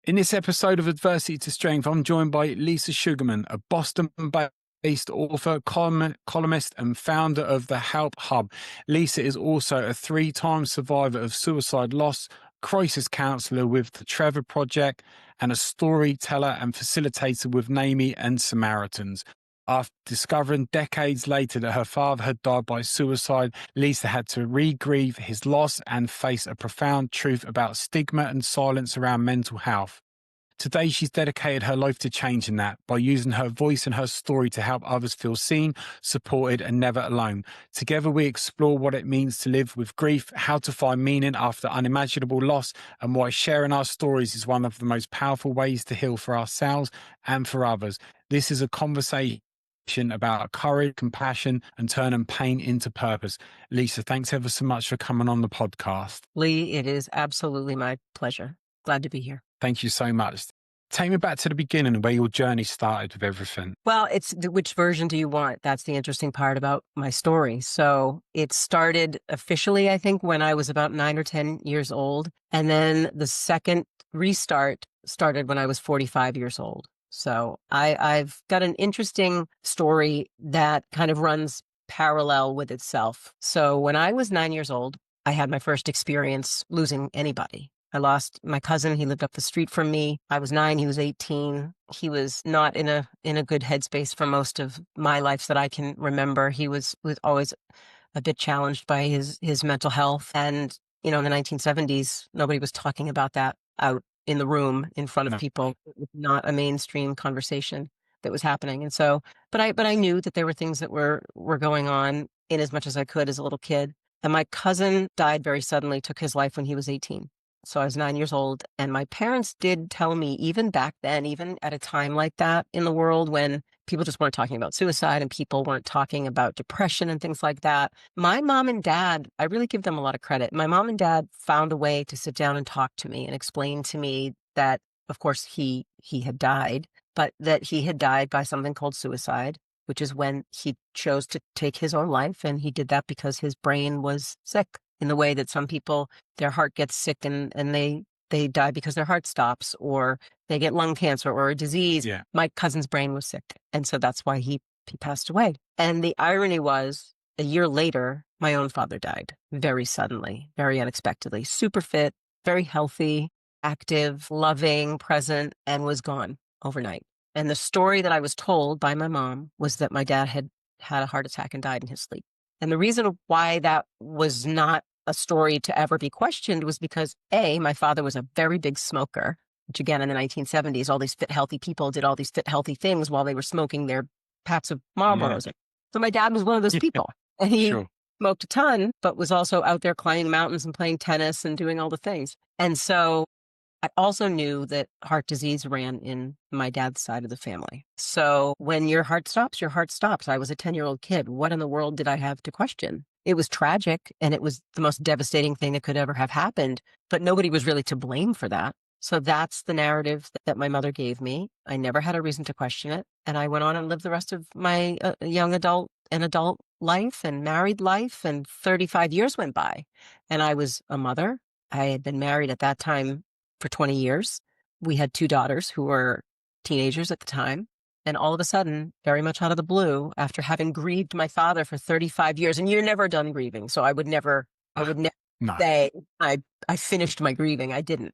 In this episode of Adversity to Strength, I'm joined by Lisa Sugarman, a Boston based author, columnist, and founder of the Help Hub. Lisa is also a three-time survivor of suicide loss, crisis counselor with the Trevor Project, and a storyteller and facilitator with NAMI and Samaritans. After discovering decades later that her father had died by suicide, Lisa had to re-grieve his loss and face a profound truth about stigma and silence around mental health. Today, she's dedicated her life to changing that by using her voice and her story to help others feel seen, supported, and never alone. Together, we explore what it means to live with grief, how to find meaning after unimaginable loss, and why sharing our stories is one of the most powerful ways to heal for ourselves and for others. This is a conversation about courage, compassion, and turning pain into purpose. Lisa, thanks ever so much for coming on the podcast. Lee, it is absolutely my pleasure. Glad to be here. Thank you so much. Take me back to the beginning where your journey started with everything. Well, which version do you want? That's the interesting part about my story. So it started officially, I think, when I was about 9 or 10 years old. And then the second restart started when I was 45 years old. So I've got an interesting story that kind of runs parallel with itself. So when I was 9 years old, I had my first experience losing anybody. I lost my cousin. He lived up the street from me. I was 9. He was 18. He was not in a good headspace for most of my life that I can remember. He was always a bit challenged by his mental health. And, in the 1970s, nobody was talking about that out in the room in front of people. It was not a mainstream conversation that was happening. And so, but I knew that there were things that were going on in as much as I could as a little kid. And my cousin died very suddenly, took his life when he was 18. So I was 9 years old, and my parents did tell me, even back then, even at a time like that in the world when people just weren't talking about suicide and people weren't talking about depression and things like that, my mom and dad, I really give them a lot of credit. My mom and dad found a way to sit down and talk to me and explain to me that, of course, he had died, but that he had died by something called suicide, which is when he chose to take his own life, and he did that because his brain was sick. In the way that some people, their heart gets sick and they die because their heart stops, or they get lung cancer or a disease. Yeah. My cousin's brain was sick. And so that's why he passed away. And the irony was, a year later, my own father died very suddenly, very unexpectedly, super fit, very healthy, active, loving, present, and was gone overnight. And the story that I was told by my mom was that my dad had a heart attack and died in his sleep. And the reason why that was not a story to ever be questioned was because, A, my father was a very big smoker, which again, in the 1970s, all these fit, healthy people did all these fit, healthy things while they were smoking their packs of Marlboros. Yeah. So my dad was one of those people. And he smoked a ton, but was also out there climbing mountains and playing tennis and doing all the things. And so I also knew that heart disease ran in my dad's side of the family. So when your heart stops, your heart stops. I was a 10-year-old kid. What in the world did I have to question? It was tragic, and it was the most devastating thing that could ever have happened, but nobody was really to blame for that. So that's the narrative that my mother gave me. I never had a reason to question it. And I went on and lived the rest of my young adult and adult life and married life, and 35 years went by. And I was a mother. I had been married at that time for 20 years. We had 2 daughters who were teenagers at the time. And all of a sudden, very much out of the blue, after having grieved my father for 35 years, and you're never done grieving. So I would never say I finished my grieving. I didn't.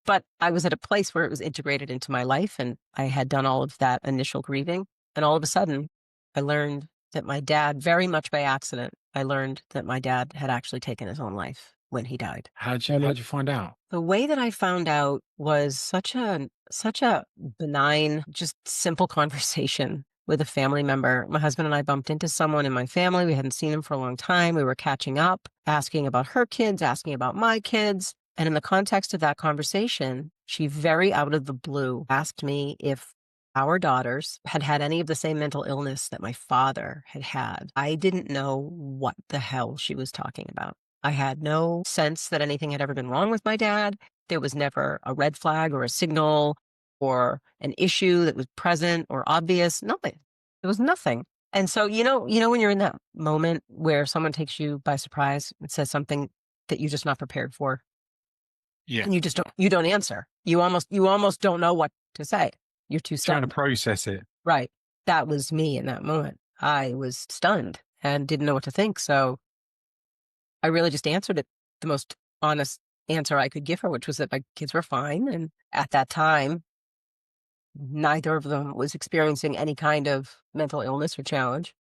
But I was at a place where it was integrated into my life, and I had done all of that initial grieving. And all of a sudden, I learned that my dad, very much by accident, I learned that my dad had actually taken his own life when he died. How'd you find out? The way that I found out was such a benign, just simple conversation with a family member. My husband and I bumped into someone in my family. We hadn't seen him for a long time. We were catching up, asking about her kids, asking about my kids. And in the context of that conversation, she very out of the blue asked me if our daughters had had any of the same mental illness that my father had had. I didn't know what the hell she was talking about. I had no sense that anything had ever been wrong with my dad. There was never a red flag or a signal or an issue that was present or obvious. Nothing. There was nothing. And so, when you're in that moment where someone takes you by surprise and says something that you're just not prepared for. Yeah. and you don't answer. You almost don't know what to say. You're too Trying to stunned. process it. Right. That was me in that moment. I was stunned and didn't know what to think. So I really just answered it the most honest answer I could give her, which was that my kids were fine. And at that time, neither of them was experiencing any kind of mental illness or challenge.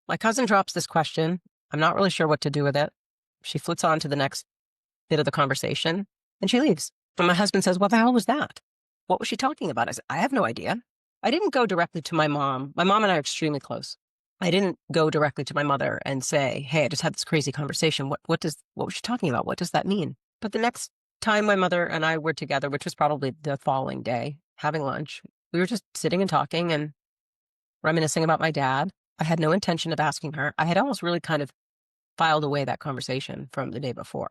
My cousin drops this question. I'm not really sure what to do with it. She flits on to the next bit of the conversation and she leaves. And my husband says, "What the hell was that? What was she talking about?" I said, "I have no idea." I didn't go directly to my mom. My mom and I are extremely close. I didn't go directly to my mother and say, "Hey, I just had this crazy conversation. What was she talking about? What does that mean?" But the next time my mother and I were together, which was probably the following day, having lunch, we were just sitting and talking and reminiscing about my dad. I had no intention of asking her. I had almost really kind of filed away that conversation from the day before.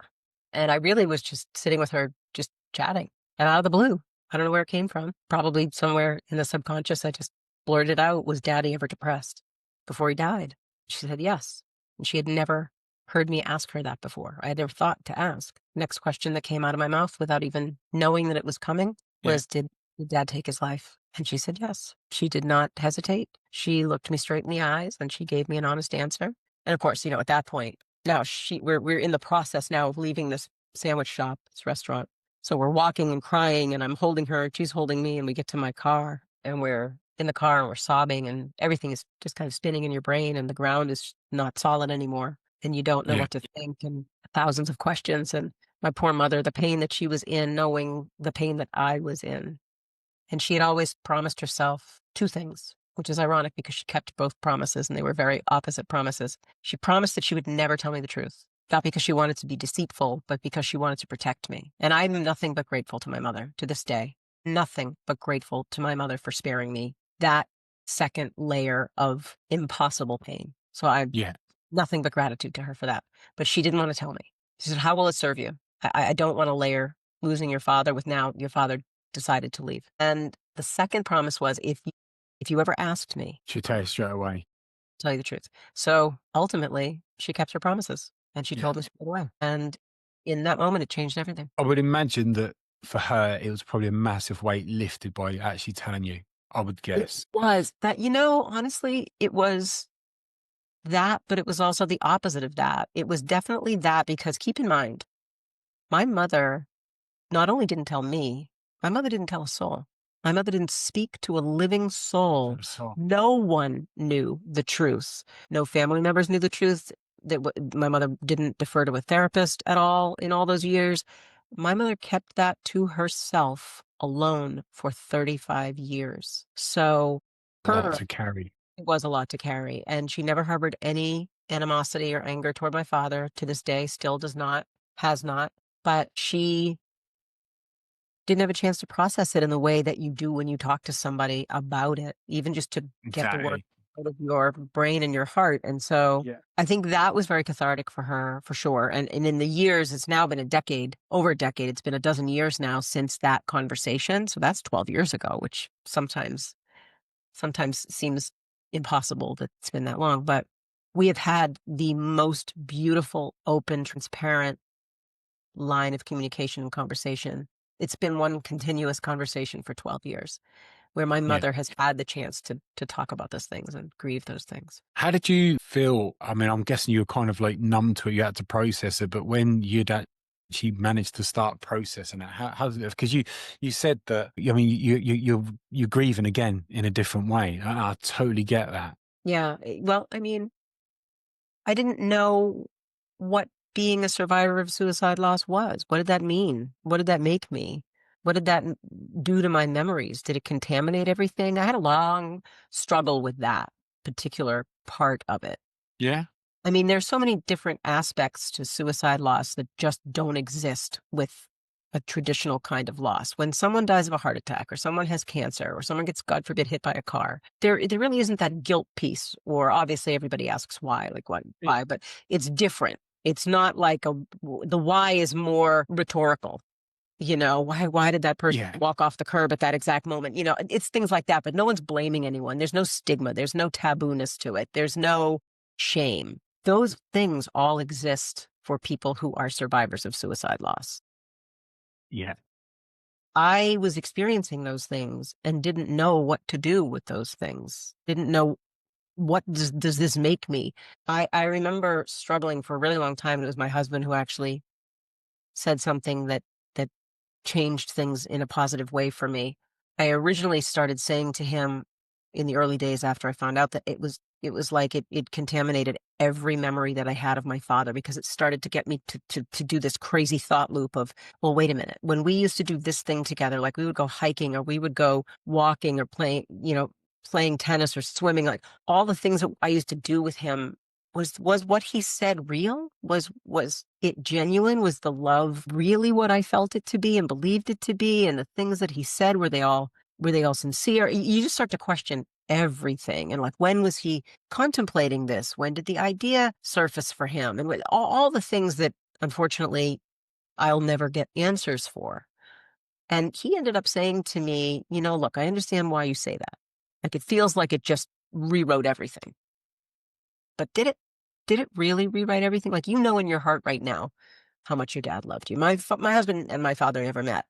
And I really was just sitting with her, just chatting. And out of the blue, I don't know where it came from. Probably somewhere in the subconscious, I just blurted out, "Was Daddy ever depressed before he died?" She said yes. And she had never heard me ask her that before. I had never thought to ask. Next question that came out of my mouth without even knowing that it was coming Yeah. was, did Dad take his life? And she said yes. She did not hesitate. She looked me straight in the eyes and she gave me an honest answer. And of course, at that point, now we're in the process now of leaving this sandwich shop, this restaurant. So we're walking and crying and I'm holding her, she's holding me, and we get to my car and we're in the car and we're sobbing and everything is just kind of spinning in your brain and the ground is not solid anymore and you don't know Yeah. what to think and thousands of questions. And my poor mother, the pain that she was in, knowing the pain that I was in. And she had always promised herself two things, which is ironic because she kept both promises and they were very opposite promises. She promised that she would never tell me the truth, not because she wanted to be deceitful, but because she wanted to protect me. And I'm nothing but grateful to my mother to this day. Nothing but grateful to my mother for sparing me that second layer of impossible pain. So I'm Yeah. nothing but gratitude to her for that. But she didn't want to tell me. She said, "How will it serve you? I don't want to layer losing your father with now your father decided to leave." And the second promise was, if you ever asked me, Should tell you straight away. tell you the truth. So ultimately, she kept her promises and she Yeah. told me straight away. And in that moment, it changed everything. I would imagine that for her, it was probably a massive weight lifted by actually telling you, I would It guess. was that, honestly, it was that, but it was also the opposite of that. It was definitely that because keep in mind, my mother not only didn't tell me, my mother didn't tell a soul. My mother didn't speak to a living soul. So, No one knew the truth. No family members knew the truth. My mother didn't defer to a therapist at all in all those years. My mother kept that to herself alone for 35 years. So a lot her, to carry. it was a lot to carry. And she never harbored any animosity or anger toward my father to this day, still does not, has not. But she didn't have a chance to process it in the way that you do when you talk to somebody about it, even just to get the word Exactly. out of your brain and your heart. And so Yeah. I think that was very cathartic for her, for sure. And in the years, it's now been a decade, over a decade. It's been a dozen years now since that conversation. So that's 12 years ago, which sometimes seems impossible that it's been that long. But we have had the most beautiful, open, transparent line of communication and conversation. It's been one continuous conversation for 12 years where my Yeah. mother has had the chance to talk about those things and grieve those things. How did you feel? I mean, I'm guessing you were kind of like numb to it. You had to process it, but when you'd actually managed to start processing it, how did it? Because you said that. I mean, you're grieving again in a different way. I totally get that. Yeah. Well, I mean, I didn't know what being a survivor of suicide loss was. What did that mean? What did that make me? What did that do to my memories? Did it contaminate everything? I had a long struggle with that particular part of it. Yeah. I mean, there's so many different aspects to suicide loss that just don't exist with a traditional kind of loss. When someone dies of a heart attack or someone has cancer or someone gets, God forbid, hit by a car, there really isn't that guilt piece. Or obviously everybody asks why, like why, but it's different. It's not like the why is more rhetorical. Why did that person Yeah. walk off the curb at that exact moment? It's things like that, but no one's blaming anyone. There's no stigma. There's no tabooness to it. There's no shame. Those things all exist for people who are survivors of suicide loss. Yeah. I was experiencing those things and didn't know what to do with those things. Didn't know what does this make me. I remember struggling for a really long time. It was my husband who actually said something that changed things in a positive way for me. I originally started saying to him in the early days after I found out that it was like it contaminated every memory that I had of my father, because it started to get me to do this crazy thought loop of, well, wait a minute. When we used to do this thing together, like we would go hiking or we would go walking or playing tennis or swimming, like all the things that I used to do with him, was what he said real? Was it genuine? Was the love really what I felt it to be and believed it to be? And the things that he said, were they all sincere? You just start to question everything. And like, when was he contemplating this? When did the idea surface for him? And with all the things that unfortunately I'll never get answers for. And he ended up saying to me, look, I understand why you say that. Like, it feels like it just rewrote everything. But did it really rewrite everything? Like, in your heart right now how much your dad loved you. My husband and my father never met.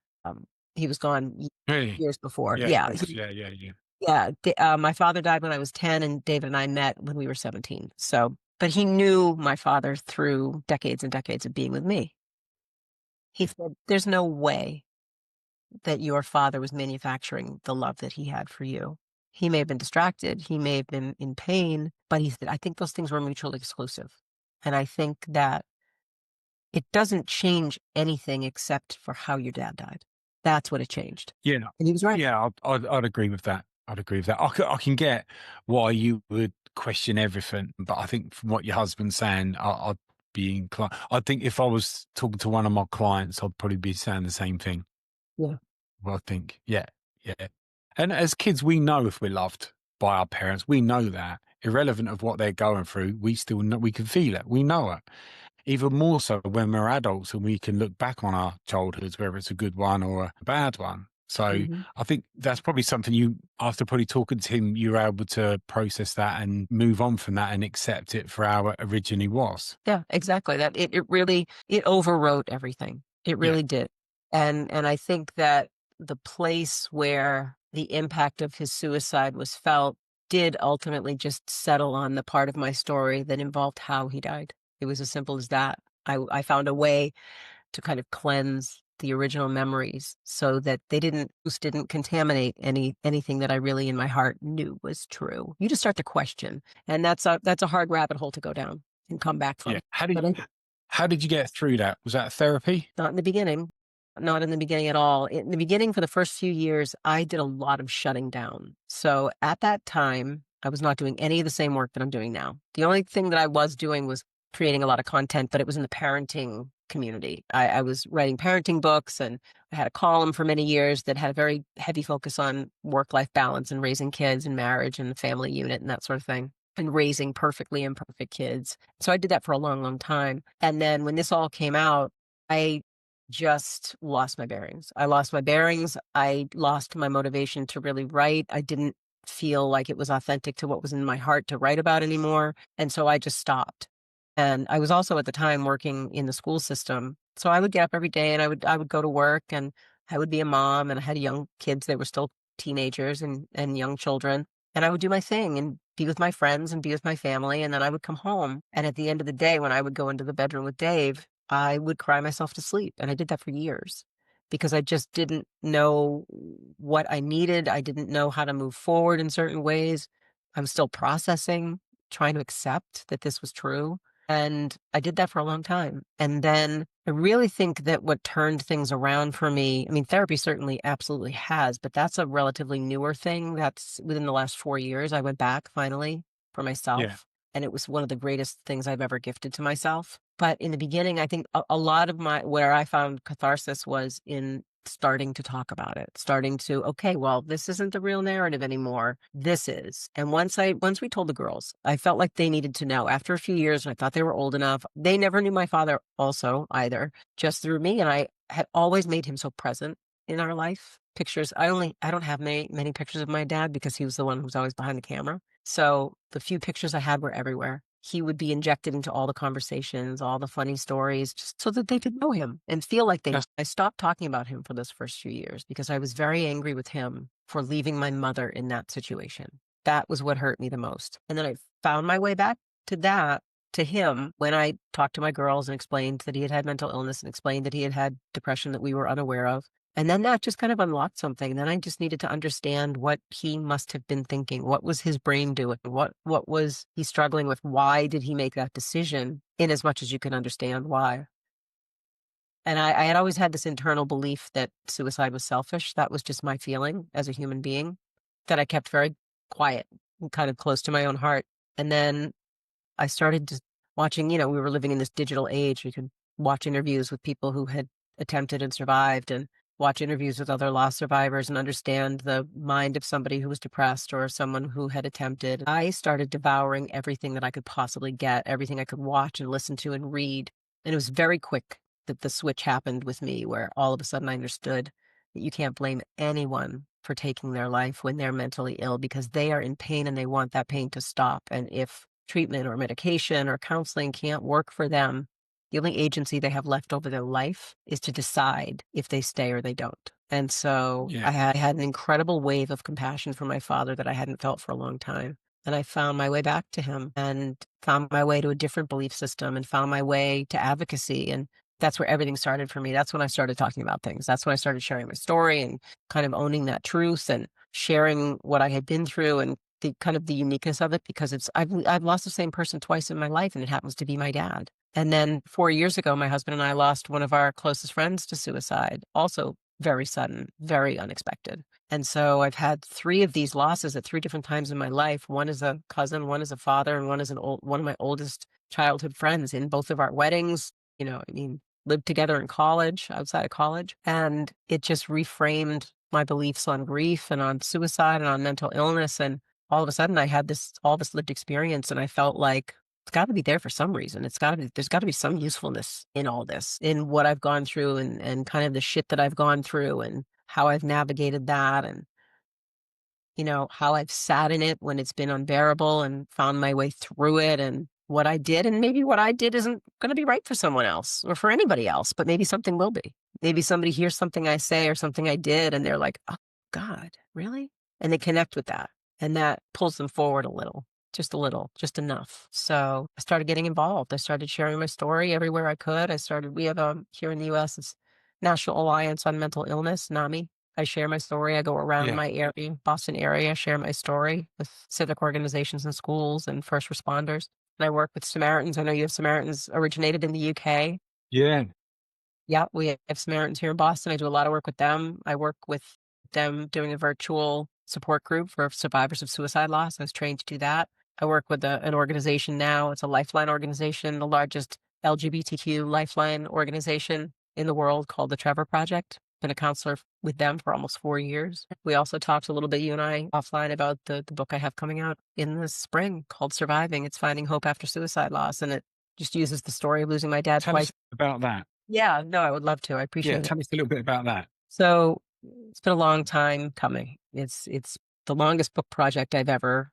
He was gone Really? years before. Yeah, of Yeah, course. Yeah, yeah, yeah. my father died when I was 10, and David and I met when we were 17. So, but he knew my father through decades and decades of being with me. He said, "There's no way that your father was manufacturing the love that he had for you. He may have been distracted, he may have been in pain, but he said, I think those things were mutually exclusive. And I think that it doesn't change anything except for how your dad died. That's what it changed." Yeah, no, And he was right. yeah, I'd agree with that. I'd agree with that. I can get why you would question everything, but I think from what your husband's saying, I'd be inclined. I think if I was talking to one of my clients, I'd probably be saying the same thing. Yeah. Well, I think, yeah, yeah. And as kids, we know if we're loved by our parents. We know that, irrelevant of what they're going through. We still know, we can feel it. We know it. Even more so when we're adults and we can look back on our childhoods, whether it's a good one or a bad one. So Mhm. I think that's probably something you, after probably talking to him, you were able to process that and move on from that and accept it for how it originally was. Yeah, exactly. That it really it overwrote everything. It Yeah. really did. And I think that the place where the impact of his suicide was felt did ultimately just settle on the part of my story that involved how he died. It was as simple as that. I found a way to kind of cleanse the original memories so that they didn't contaminate anything that I really in my heart knew was true. You just start to question, and that's a hard rabbit hole to go down and come back Yeah. from. But How did you get through that? Was that therapy? not in the beginning. Not in the beginning at all. In the beginning, for the first few years, I did a lot of shutting down. So at that time, I was not doing any of the same work that I'm doing now. The only thing that I was doing was creating a lot of content, but it was in the parenting community. I was writing parenting books, and I had a column for many years that had a very heavy focus on work-life balance and raising kids and marriage and the family unit and that sort of thing, and raising perfectly imperfect kids. So I did that for a long, long time. And then when this all came out, I just lost my bearings. I lost my bearings. I lost my motivation to really write. I didn't feel like it was authentic to what was in my heart to write about anymore. And so I just stopped. And I was also at the time working in the school system. So I would get up every day and I would go to work, and I would be a mom, and I had young kids. They were still teenagers and young children. And I would do my thing and be with my friends and be with my family. And then I would come home. And at the end of the day, when I would go into the bedroom with Dave, I would cry myself to sleep. And I did that for years because I just didn't know what I needed. I didn't know how to move forward in certain ways. I was still processing, trying to accept that this was true. And I did that for a long time. And then I really think that what turned things around for me, I mean, therapy certainly absolutely has, but that's a relatively newer thing. That's within the last 4 years. I went back finally for Yeah. myself. And it was one of the greatest things I've ever gifted to myself. But in the beginning, I think a lot of where I found catharsis was in starting to talk about it, starting to, okay, well, this isn't the real narrative anymore. This is. And once we told the girls, I felt like they needed to know. After a few years, and I thought they were old enough. They never knew my father also either, just through me. And I had always made him so present in our life. Pictures. I don't have many pictures of my dad because he was the one who was always behind the camera. So the few pictures I had were everywhere. he would be injected into all the conversations, all the funny stories, just so that they could know him and feel like they. That's I stopped talking about him for those first few years because I was very angry with him for leaving my mother in that situation. That was what hurt me the most. And then I found my way back to that, to him, when I talked to my girls and explained that he had had mental illness and explained that he had had depression that we were unaware of. And then that just kind of unlocked something. Then I just needed to understand what he must have been thinking. What was his brain doing? What was he struggling with? Why did he make that decision? In as much as you can understand why. And I had always had this internal belief that suicide was selfish. That was just my feeling as a human being, that I kept very quiet and kind of close to my own heart. And then I started just watching, we were living in this digital age. We could watch interviews with people who had attempted and survived, and watch interviews with other loss survivors and understand the mind of somebody who was depressed or someone who had attempted. I started devouring everything that I could possibly get, everything I could watch and listen to and read. And it was very quick that the switch happened with me, where all of a sudden I understood that you can't blame anyone for taking their life when they're mentally ill, because they are in pain and they want that pain to stop. And if treatment or medication or counseling can't work for them, the only agency they have left over their life is to decide if they stay or they don't. And so yeah, I had an incredible wave of compassion for my father that I hadn't felt for a long time. And I found my way back to him and found my way to a different belief system and found my way to advocacy. And that's where everything started for me. That's when I started talking about things. That's when I started sharing my story and kind of owning that truth and sharing what I had been through and the kind of the uniqueness of it, because I've lost the same person twice in my life, and it happens to be my dad. And then 4 years ago, my husband and I lost one of our closest friends to suicide, also very sudden, very unexpected. And so I've had 3 of these losses at 3 different times in my life. One is a cousin, one is a father, and one is one of my oldest childhood friends in both of our weddings. Lived together in college, outside of college. And it just reframed my beliefs on grief and on suicide and on mental illness. And all of a sudden I had all this lived experience, and I felt like it's got to be there for some reason. There's got to be some usefulness in all this, in what I've gone through and kind of the shit that I've gone through and how I've navigated that, and how I've sat in it when it's been unbearable and found my way through it, and what I did. And maybe what I did isn't going to be right for someone else or for anybody else, but maybe something will be. Maybe somebody hears something I say or something I did, and they're like, oh, God, really? And they connect with that. And that pulls them forward a little, just enough. So I started getting involved. I started sharing my story everywhere I could. We have here in the US, it's National Alliance on Mental Illness, NAMI. I share my story. I go around yeah, my area, Boston area, share my story with civic organizations and schools and first responders. And I work with Samaritans. I know you have Samaritans originated in the UK. yeah. Yeah, we have Samaritans here in Boston. I do a lot of work with them. I work with them doing a virtual support group for survivors of suicide loss. I was trained to do that. I work with an organization now. It's a lifeline organization, the largest LGBTQ lifeline organization in the world, called the Trevor Project. Been a counselor with them for almost 4 years. We also talked a little bit, you and I, offline, about the book I have coming out in the spring called Surviving. It's Finding Hope After Suicide Loss. And it just uses the story of losing my dad Tell us twice. about that. Yeah, no, I would love to. I Yeah, appreciate it. tell us a little bit about that. So it's been a long time coming. It's the longest book project I've ever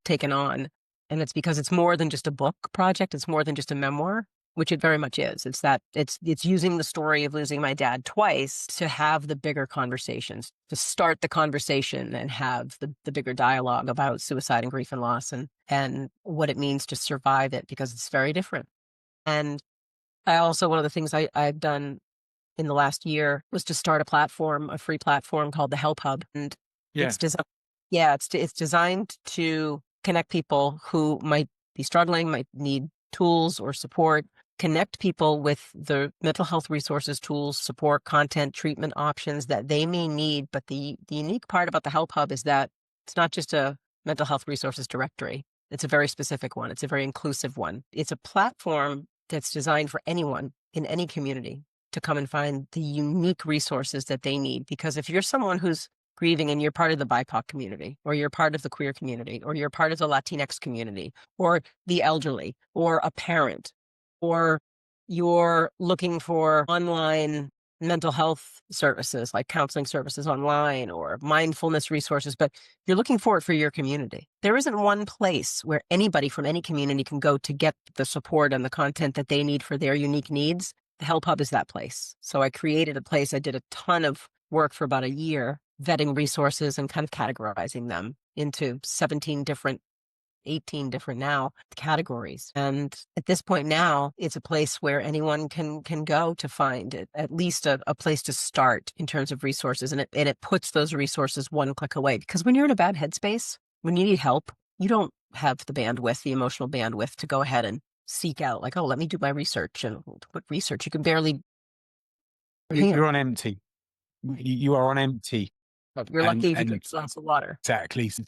taken on. And it's because it's more than just a book project. It's more than just a memoir, which it very much is. It's using the story of losing my dad twice to have the bigger conversations, to start the conversation and have the bigger dialogue about suicide and grief and loss, and what it means to survive it, because it's very different. And I also, one of the things I've done in the last year was to start a free platform called the Help Hub. And Yeah, it's designed, yeah, it's designed to connect people who might be struggling, might need tools or support, connect people with the mental health resources, tools, support, content, treatment options that they may need. But the unique part about the Help Hub is that it's not just a mental health resources directory. It's a very specific one. It's a very inclusive one. It's a platform that's designed for anyone in any community to come and find the unique resources that they need. Because if you're someone who's grieving and you're part of the BIPOC community, or you're part of the queer community, or you're part of the Latinx community, or the elderly, or a parent, or you're looking for online mental health services like counseling services online or mindfulness resources, but you're looking for it for your community. There isn't one place where anybody from any community can go to get the support and the content that they need for their unique needs. The Help Hub is that place. So I created a place. I did a ton of work for about a year, vetting resources and kind of categorizing them into 17 different 18 different now categories. And at this point now, it's a place where anyone can go to find it, at least a place to start in terms of resources. And it puts those resources one click away. Because when you're in a bad headspace, when you need help, you don't have the bandwidth, the emotional bandwidth to go ahead and seek out like, oh, let me do my research. And what research? You can barely You're hand. on empty. You are on empty. You're And lucky if you drink a glass of water. exactly. So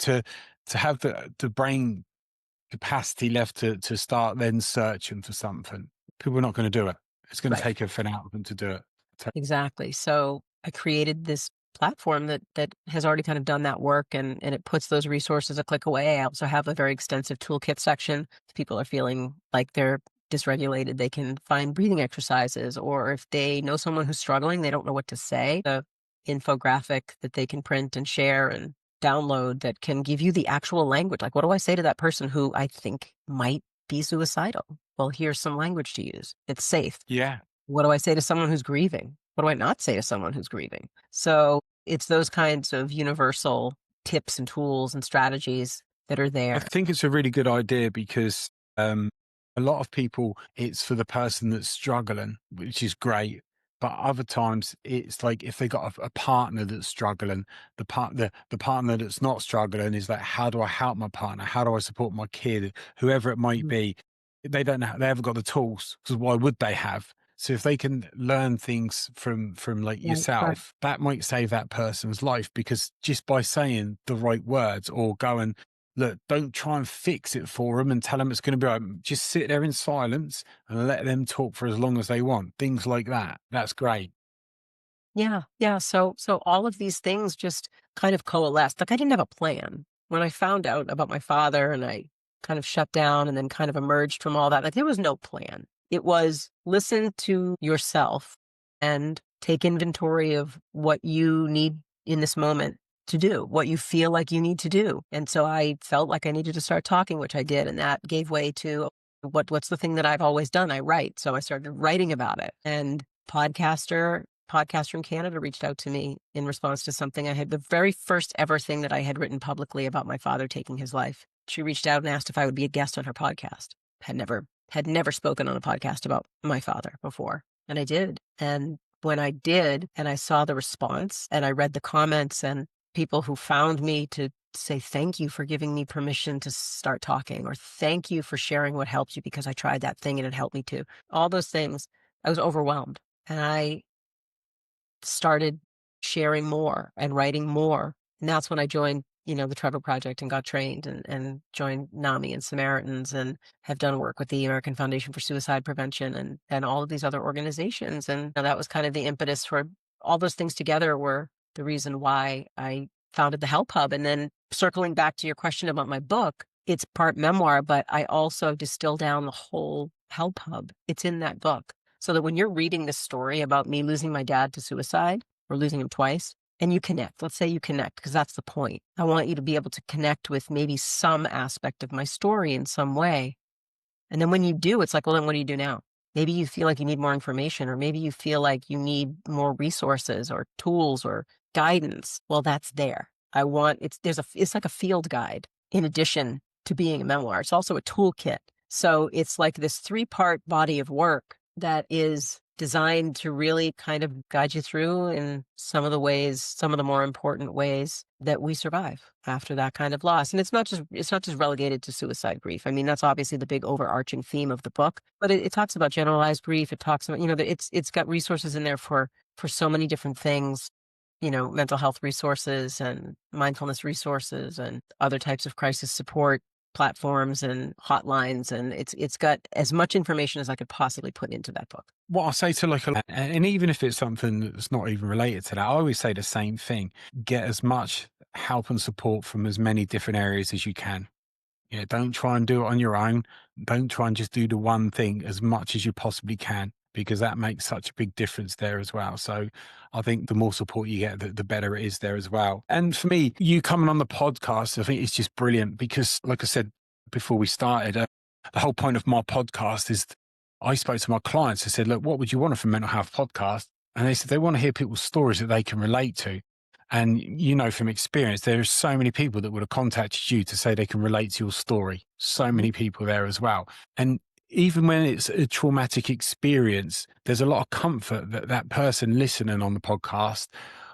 to have the brain capacity left to start then searching for something, people are not going to do it. It's going to Right. take everything out of them to do it. Exactly. So I created this platform that has already kind of done that work, and it puts those resources a click away. I also have a very extensive toolkit section. If people are feeling like they're dysregulated, they can find breathing exercises, or if they know someone who's struggling, they don't know what to say, the infographic that they can print and share and download that can give you the actual language. Like, what do I say to that person who I think might be suicidal? Well, here's some language to use. It's safe. Yeah. What do I say to someone who's grieving? What do I not say to someone who's grieving? So it's those kinds of universal tips and tools and strategies that are I there. think it's a really good idea because a lot of people, it's for the person that's struggling, which is great. But other times, it's like if they got a partner that's struggling, the partner that's not struggling is like, how do I help my partner? How do I support my kid? Whoever it might Mhm. be, they don't know. They haven't got the tools because why would they have? So if they can learn things from like Right. yourself, that might save that person's life because just by saying the right words or going, look, don't try and fix it for them and tell them it's going to be right. Just sit there in silence and let them talk for as long as they want. Things like that. That's great. Yeah, yeah. So all of these things just kind of coalesced. Like I didn't have a plan. When I found out about my father and I kind of shut down and then kind of emerged from all that, like there was no plan. It was listen to yourself and take inventory of what you need in this moment to do, what you feel like you need to do. And so I felt like I needed to start talking, which I did, and that gave way to what's the thing that I've always done? I write. So I started writing about it. And podcaster in Canada reached out to me in response to something I had, the very first ever thing that I had written publicly about my father taking his life. She reached out and asked if I would be a guest on her podcast. Had never spoken on a podcast about my father before, and I did. And when I did, and I saw the response, and I read the comments and people who found me to say thank you for giving me permission to start talking, or thank you for sharing what helped you because I tried that thing and it helped me too. All those things, I was overwhelmed, and I started sharing more and writing more. And that's when I joined, the Trevor Project and got trained and joined NAMI and Samaritans and have done work with the American Foundation for Suicide Prevention and all of these other organizations. And that was kind of the impetus for all those things together were the reason why I founded the Help Hub. And then circling back to your question about my book, it's part memoir, but I also distill down the whole Help Hub. It's in that book. So that when you're reading this story about me losing my dad to suicide or losing him twice, and you connect, let's say you connect, because that's the point. I want you to be able to connect with maybe some aspect of my story in some way. And then when you do, it's like, well, then what do you do now? Maybe you feel like you need more information, or maybe you feel like you need more resources or tools or guidance. Well, that's there. It's like a field guide in addition to being a memoir. It's also a toolkit. So it's like this 3-part body of work that is designed to really kind of guide you through in some of the more important ways that we survive after that kind of loss. And it's not just relegated to suicide grief. I mean, that's obviously the big overarching theme of the book, but it talks about generalized grief. It talks about, it's got resources in there for so many different things, mental health resources and mindfulness resources and other types of crisis support platforms and hotlines, and it's got as much information as I could possibly put into that book. What I say to like, and even if it's something that's not even related to that, I always say the same thing: get as much help and support from as many different areas as you can. Yeah, don't try and do it on your own. Don't try and just do the one thing as much as you possibly can. because that makes such a big difference there as well. So I think the more support you get, the better it is there as well. And for me, you coming on the podcast, I think it's just brilliant because, like I said before we started, the whole point of my podcast is I spoke to my clients. I said, look, what would you want from a mental health podcast? And they said they want to hear people's stories that they can relate to. And you know from experience, there are so many people that would have contacted you to say they can relate to your story. So Mhm. many people there as well. And even when it's a traumatic experience, there's a lot of comfort that that person listening on the podcast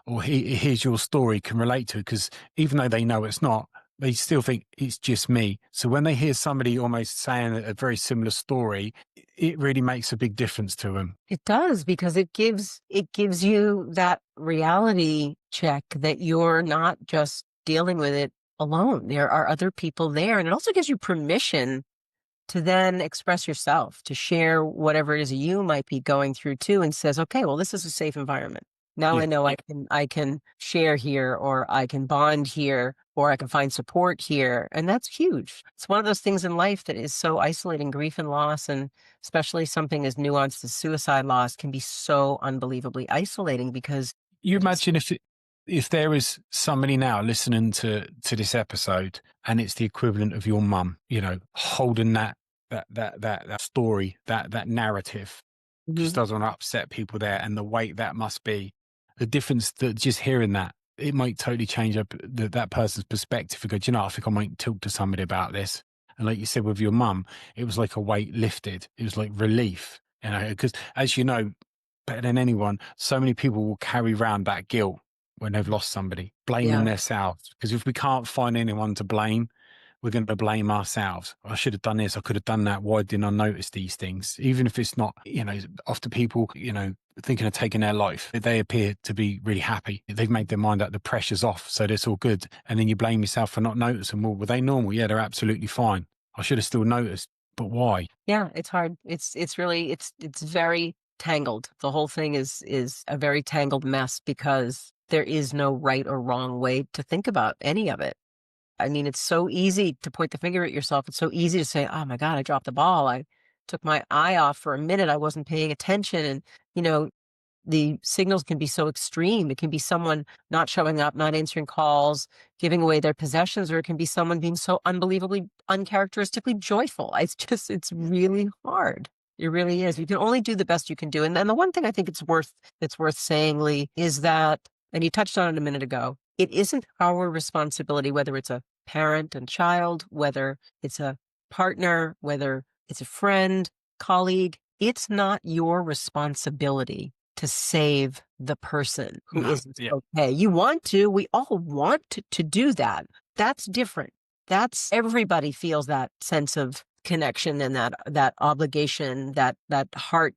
or hears your story can relate to, because even though they know it's not, they still think it's just me. So when they hear somebody almost saying a very similar story, it really makes a big difference to them. It does, because it gives you that reality check that you're not just dealing with it alone. There are other people there, and it also gives you permission to then express yourself, to share whatever it is you might be going through too, and says, okay, well, this is a safe environment. Now Yeah. I know I can share here, or I can bond here, or I can find support here. And that's huge. It's one of those things in life that is so isolating. Grief and loss, and especially something as nuanced as suicide loss, can be so unbelievably isolating because You it's imagine if there is somebody now listening to this episode and it's the equivalent of your mum, you know, holding that story, that narrative, just Mhm. doesn't upset people there, and the weight that must be, the difference that just hearing that, it might totally change up that person's perspective. Because, you know, I think I might talk to somebody about this. And like you said with your mum, it was like a weight lifted. It was like relief, you know, because as you know, better than anyone, so many people will carry around that guilt when they've lost somebody, blaming Yeah. themselves. Because if we can't find anyone to blame, we're going to blame ourselves. I should have done this. I could have done that. Why didn't I notice these things? Even if it's not, you know, after people, you know, thinking of taking their life, they appear to be really happy. They've made their mind up. The pressure's off. So it's all good. And then you blame yourself for not noticing. Well, were they normal? Yeah, they're absolutely fine. I should have still noticed. But why? Yeah, it's hard. It's really it's very tangled. The whole thing is a very tangled mess because there is no right or wrong way to think about any of it. I mean, it's so easy to point the finger at yourself. It's so easy to say, "Oh my God, I dropped the ball. I took my eye off for a minute. I wasn't paying attention." And, you know, the signals can be so extreme. It can be someone not showing up, not answering calls, giving away their possessions, or it can be someone being so unbelievably uncharacteristically joyful. It's just, it's really hard. It really is. You can only do the best you can do. And then the one thing I think it's worth saying, Lee, is that, and you touched on it a minute ago, it isn't our responsibility, whether it's a parent and child, whether it's a partner, whether it's a friend, colleague, it's not your responsibility to save the person who No. isn't Yeah. okay. You want to, we all want to do that. That's different. That's, everybody feels that sense of connection and that obligation, that heart,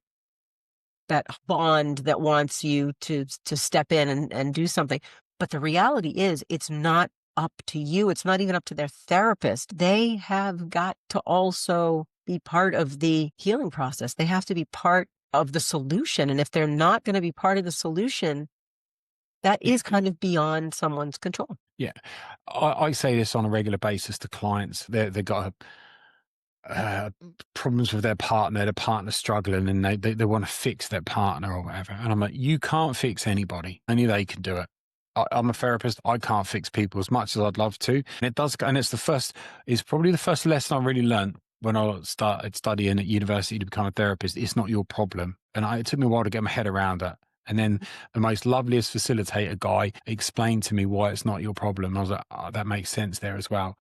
that bond that wants you to step in and do something. But the reality is, it's not up to you. It's not even up to their therapist. They have got to also be part of the healing process. They have to be part of the solution. And if they're not going to be part of the solution, that Yeah. is kind of beyond someone's control. Yeah. I say this on a regular basis to clients. They've got problems with their partner's struggling, and they want to fix their partner or whatever. And I'm like, you can't fix anybody. Only they can do it. I'm a therapist. I can't fix people as much as I'd love to. And it does. And it's probably the first lesson I really learned when I started studying at university to become a therapist. It's not your problem. And it took me a while to get my head around it. And then the most loveliest facilitator guy explained to me why it's not your problem. And I was like, oh, that makes sense there as well.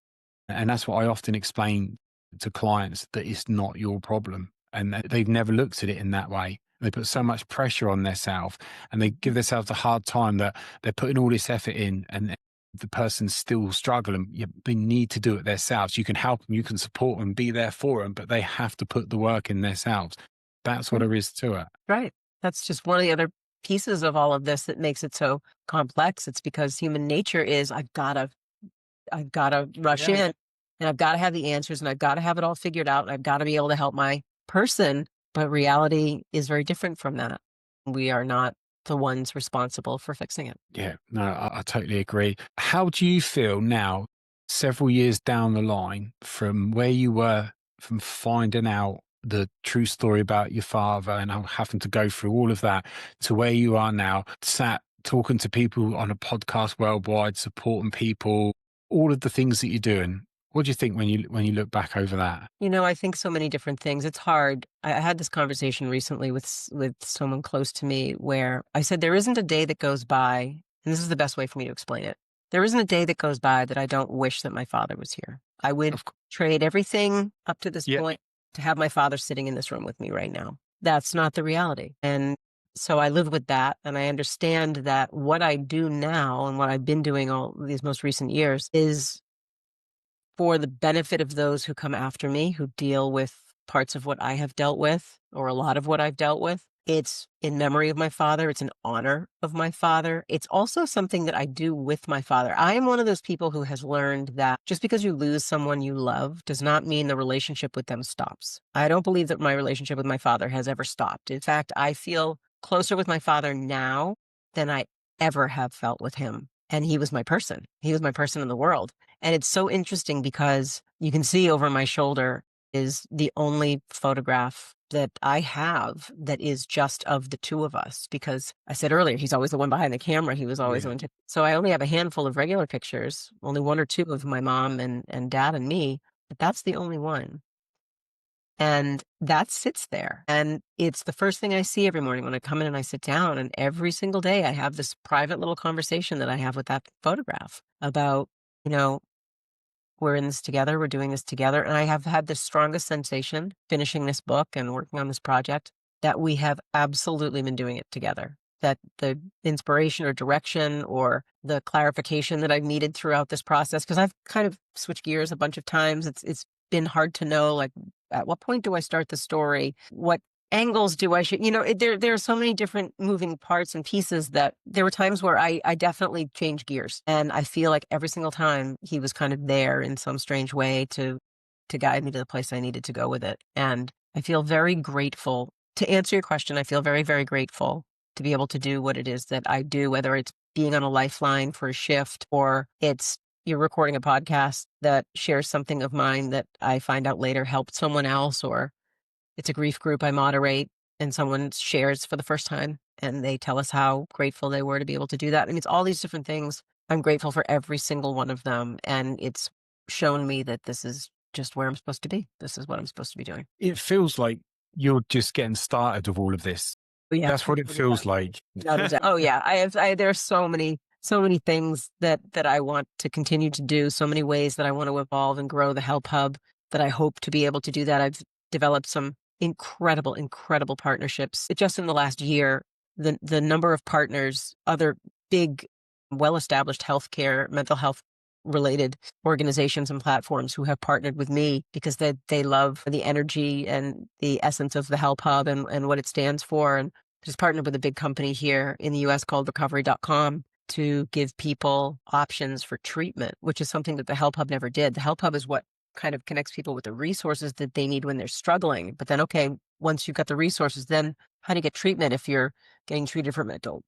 And that's what I often explain to clients, that it's not your problem. And that they've never looked at it in that way. They put so much pressure on themselves, and they give themselves a hard time that they're putting all this effort in, and the person's still struggling. They need to do it themselves. You can help them, you can support them, be there for them, but they have to put the work in themselves. That's what Mm, there is to it. right. That's just one of the other pieces of all of this that makes it so complex. It's because human nature is, I've gotta rush Yeah. in, and I've gotta have the answers, and I've gotta have it all figured out, and I've gotta be able to help my person, but reality is very different from that. We are not the ones responsible for fixing it. Yeah, no, I totally agree. How do you feel now, several years down the line, from where you were, from finding out the true story about your father and having to go through all of that to where you are now, sat talking to people on a podcast worldwide, supporting people, all of the things that you're doing. What do you think when you look back over that? I think so many different things. It's hard. I had this conversation recently with someone close to me where I said there isn't a day that goes by, and this is the best way for me to explain it. There isn't a day that goes by that I don't wish that my father was here. I would Of course. trade everything up to this Yeah. point to have my father sitting in this room with me right now. That's not the reality. And so I live with that, and I understand that what I do now and what I've been doing all these most recent years is for the benefit of those who come after me, who deal with parts of what I have dealt with, or a lot of what I've dealt with. It's in memory of my father. It's in honor of my father. It's also something that I do with my father. I am one of those people who has learned that just because you lose someone you love does not mean the relationship with them stops. I don't believe that my relationship with my father has ever stopped. In fact, I feel closer with my father now than I ever have felt with him. And he was my person. He was my person in the world. And it's so interesting because you can see over my shoulder is the only photograph that I have that is just of the two of us. Because I said earlier, he's always the one behind the camera. He was always the Yeah. one. So I only have a handful of regular pictures, only one or two of my mom and dad and me, but that's the only one. And that sits there. And it's the first thing I see every morning when I come in and I sit down. And every single day I have this private little conversation that I have with that photograph about, you know, we're in this together, we're doing this together. And I have had the strongest sensation finishing this book and working on this project that we have absolutely been doing it together. That the inspiration or direction or the clarification that I've needed throughout this process, because I've kind of switched gears a bunch of times. It's been hard to know, like, at what point do I start the story? What angles do I shoot? There are so many different moving parts and pieces that there were times where I definitely changed gears. And I feel like every single time he was kind of there in some strange way to guide me to the place I needed to go with it. And I feel very grateful. To answer your question, I feel very, very grateful to be able to do what it is that I do, whether it's being on a lifeline for a shift or it's you're recording a podcast that shares something of mine that I find out later helped someone else, or it's a grief group I moderate and someone shares for the first time and they tell us how grateful they were to be able to do that. I mean, it's all these different things. I'm grateful for every single one of them. And it's shown me that this is just where I'm supposed to be. This is what I'm supposed to be doing. It feels like you're just getting started with all of this. Oh, yeah. That's what it feels like. Without a doubt. Oh yeah. There are so many things that I want to continue to do, so many ways that I want to evolve and grow the Help Hub that I hope to be able to do that. I've developed some incredible, incredible partnerships. Just in the last year, the number of partners, other big, well-established healthcare, mental health related organizations and platforms who have partnered with me because they love the energy and the essence of the Help Hub and what it stands for. And just partnered with a big company here in the US called recovery.com to give people options for treatment, which is something that the Help Hub never did. The Help Hub is what kind of connects people with the resources that they need when they're struggling. But then, okay, once you've got the resources, then how do you get treatment if you're getting treated for mental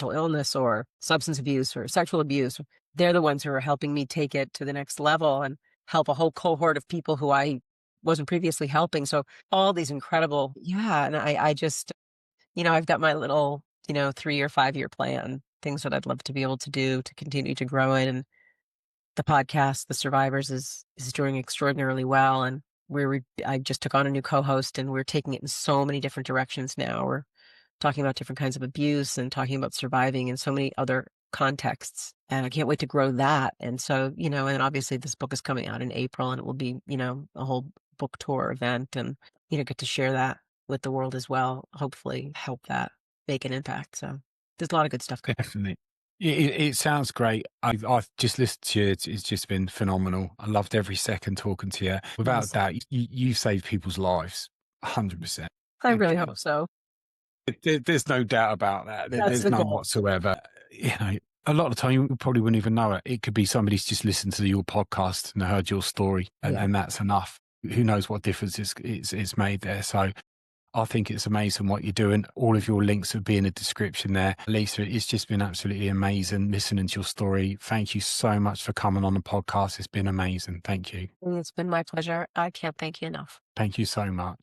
illness or substance abuse or sexual abuse? They're the ones who are helping me take it to the next level and help a whole cohort of people who I wasn't previously helping. So all these incredible, yeah. And I just, I've got my little, 3 or 5 year plan, things that I'd love to be able to do to continue to grow it. And the podcast, The Survivors, is doing extraordinarily well. And I just took on a new co-host and we're taking it in so many different directions now. We're talking about different kinds of abuse and talking about surviving in so many other contexts. And I can't wait to grow that. And so, and obviously this book is coming out in April and it will be, a whole book tour event and, get to share that with the world as well. Hopefully help that make an impact. So there's a lot of good stuff coming. Definitely. It sounds great. I've just listened to you. It's just been phenomenal. I loved every second talking to you. Without Yes. doubt, you saved people's lives, 100%. I really hope so. There's no doubt about that. That's There's the none goal. whatsoever. A lot of the time you probably wouldn't even know it. It could be somebody's just listened to your podcast and heard your story, Yeah. and that's enough. Who knows what difference it's made there? So I think it's amazing what you're doing. All of your links will be in the description there. Lisa, it's just been absolutely amazing listening to your story. Thank you so much for coming on the podcast. It's been amazing. Thank you. It's been my pleasure. I can't thank you enough. Thank you so much.